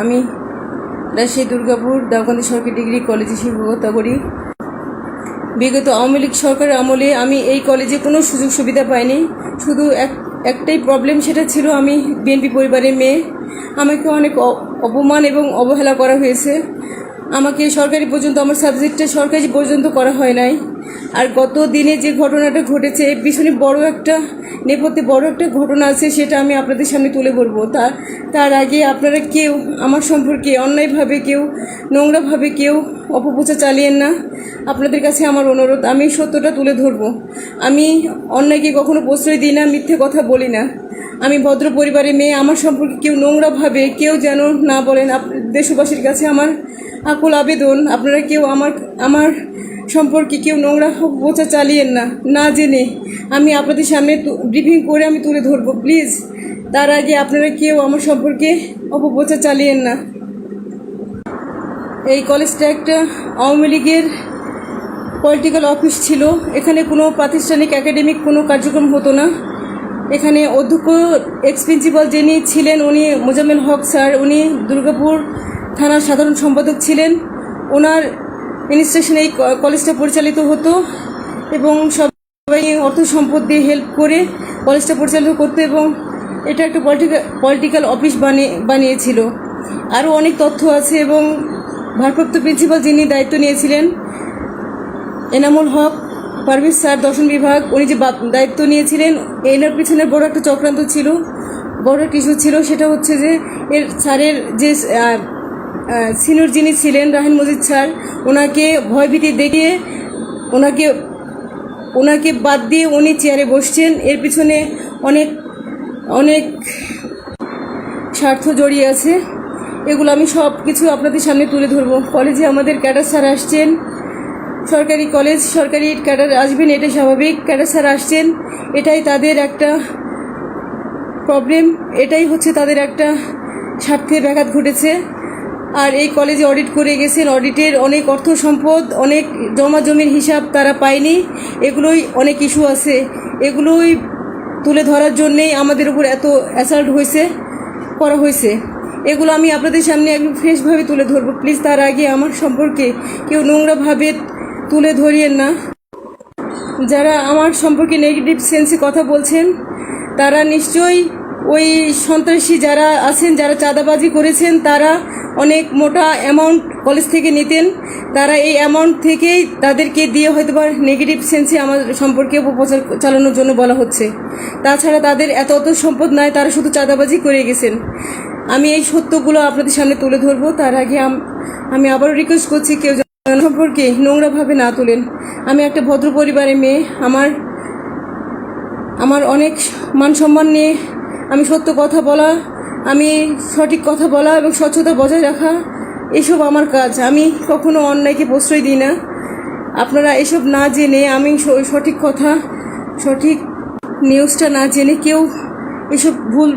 আমি রাজশাহী দুর্গাপুর দেওবন্দি সরকারি ডিগ্রি কলেজে শিক্ষকতা করি। বিগত আওয়ামী লীগ সরকারের আমলে আমি এই কলেজে কোনো সুযোগ সুবিধা পাইনি। শুধু একটাই প্রবলেম, সেটা ছিল আমি বিএনপি পরিবারের মেয়ে। আমাকে অনেক অপমান এবং অবহেলা করা হয়েছে। আমাকে সরকারি পর্যন্ত, আমার সাবজেক্টে সরকারি পর্যন্ত করা হয় নাই। আর গত দিনে যে ঘটনাটা ঘটেছে, এর পিছনে নেপথ্যে বড় একটা ঘটনা আছে, সেটা আমি আপনাদের সামনে তুলে ধরবো। তার আগে আপনারা কেউ আমার সম্পর্কে অন্যায়ভাবে, কেউ নোংরাভাবে কেউ অপপ্রচার চালিয়েন না। আপনাদের কাছে আমার অনুরোধ, আমি সত্যটা তুলে ধরবো। আমি অন্যায়কে কখনো প্রশ্রয় দিই না, মিথ্যে কথা বলি না। আমি ভদ্র পরিবারের মেয়ে। আমার সম্পর্কে কেউ নোংরাভাবে কেউ যেন না বলেন। দেশবাসীর কাছে আমার আকুল আবেদন, আপনারা কেউ আমার সম্পর্কে কেউ নোংরা প্রচার চালিয়েন না। না জেনে আমি আপনাদের সামনে ব্রিফিং করে আমি তুলে ধরবো, প্লিজ। তার আগে আপনারা কেউ আমার সম্পর্কে অপপ্রচার চালিয়েন না। এই কলেজটা একটা আওয়ামী লীগের পলিটিক্যাল অফিস ছিল। এখানে কোনো প্রাতিষ্ঠানিক একাডেমিক কোনো কার্যক্রম হতো না। এখানে অধ্যক্ষ এক্স প্রিন্সিপাল যিনি ছিলেন, উনি মোজাম্মেল হক স্যার, উনি দুর্গাপুর থানার সাধারণ সম্পাদক ছিলেন। ওনার ইনস্ট্রাকশনে এই কলেজটা পরিচালিত হতো এবং সবাই অর্থ সম্পদ দিয়ে হেল্প করে কলেজটা পরিচালিত করতো এবং এটা একটা পলিটিক্যাল অফিস বানিয়েছিল। আরও অনেক তথ্য আছে এবং ভারপ্রাপ্ত প্রিন্সিপাল যিনি দায়িত্ব নিয়েছিলেন, এনামুল হক পারভেজ স্যার, দর্শন বিভাগ, উনি যে দায়িত্ব নিয়েছিলেন, এনার পিছনে বড় একটা চক্রান্ত ছিল, বড় কিছু ছিল। সেটা হচ্ছে যে স্যারের যে সিনিয়র যিনি ছিলেন রাহিন মজিদ স্যার, ওনাকে ভয়ভীতি দেখিয়ে ওনাকে বাদ দিয়ে উনি চেয়ারে বসছেন। এর পিছনে অনেক অনেক স্বার্থ জড়িয়ে আছে। এগুলো আমি সব কিছু আপনাদের সামনে তুলে ধরবো। কলেজে আমাদের ক্যাডার স্যার আসছেন, সরকারি কলেজ, সরকারি ক্যাডার আসবেন, এটা স্বাভাবিক। ক্যাডার স্যার আসছেন, এটাই তাদের একটা প্রবলেম, এটাই হচ্ছে তাদের একটা স্বার্থে ব্যাঘাত ঘটেছে। আর এই কলেজে অডিট করে গেছেন, অডিটের অনেক অর্থ সম্পদ, অনেক জমা জমির হিসাব তারা পায়নি। এগুলোই অনেক ইস্যু আছে, এগুলোই তুলে ধরার জন্যেই আমাদের উপর এত অ্যাসাল্ট করা হয়েছে। এগুলো আমি আপনাদের সামনে একদম ফ্রেশভাবে তুলে ধরবো, প্লিজ। তার আগে আমার সম্পর্কে কেউ নোংরাভাবে তুলে ধরিয়েন না। যারা আমার সম্পর্কে নেগেটিভ সেন্সে কথা বলছেন, তারা নিশ্চয়ই ওই সন্ত্রাসী যারা আছেন, যারা চাঁদাবাজি করেছেন, তারা অনেক মোটা অ্যামাউন্ট কলেজ থেকে নিতেন। তারা এই অ্যামাউন্ট থেকেই তাদেরকে দিয়ে হয়তো বা নেগেটিভ সেন্সে আমার সম্পর্কে অপপ্রচার চালানোর জন্য বলা হচ্ছে। তাছাড়া তাদের এত সম্পদ নাই, তারা শুধু চাঁদাবাজি করে গেছেন। আমি এই সত্যগুলো আপনাদের সামনে তুলে ধরবো। তার আগে আমি আবারও রিকোয়েস্ট করছি, কেউ সম্পর্কে নোংরাভাবে না তুলেন। আমি একটা ভদ্র পরিবারের মেয়ে। আমার অনেক মান সম্মান নিয়ে আমি সত্য কথা বলা, আমি সঠিক কথা বলা এবং স্বচ্ছতা বজায় রাখা, এসব আমার কাজ। আমি কখনো অন্যায়কে প্রশ্রয় দিই না। আপনারা এসব না জেনে, আমি সঠিক কথা, সঠিক নিউজটা না জেনে কেউ এসব ভুল